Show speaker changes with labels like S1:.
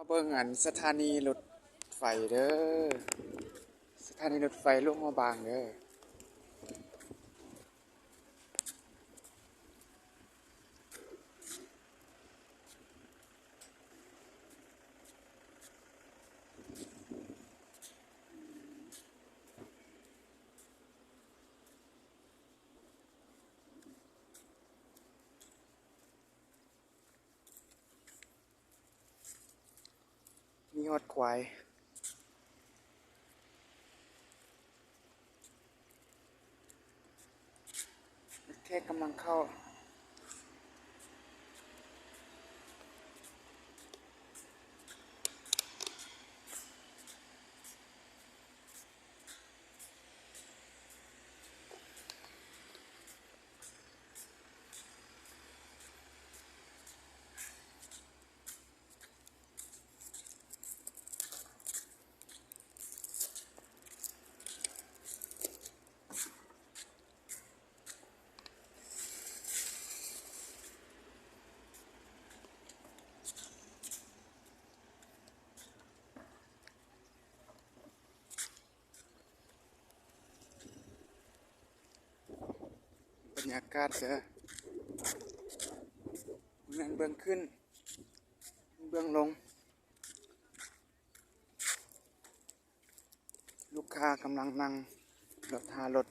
S1: เบิ่งอันสถานีรถไฟเด้อสถานีรถไฟหลวงพระบางเด้อมีฮอดควายแค่กำลังเข้าบรรยากาศเด้อเงินเบื้องขึ้นเบื้องลงลูกค้ากำลังนั่งรถหารถ